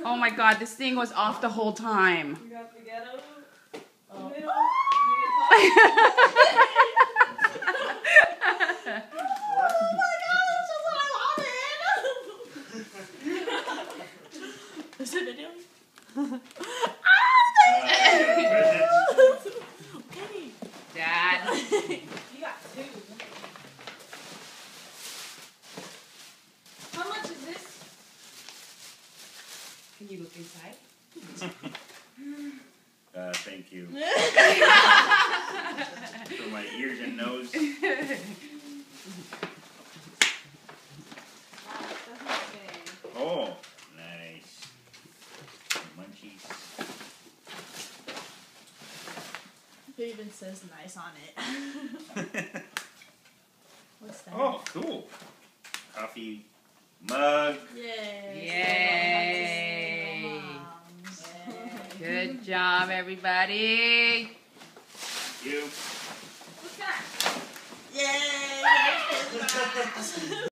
Oh my god, this thing was off the whole time. You got the ghetto. Oh. Is it video? Okay. Dad. You got two. How much is this? Can you look inside? Thank you. For my ears and nose. Oh, nice. Munchies. It even says nice on it. What's that? Oh, cool. Coffee mug. Yay. Yay. Good job, everybody. Thank you. What's that? Yay.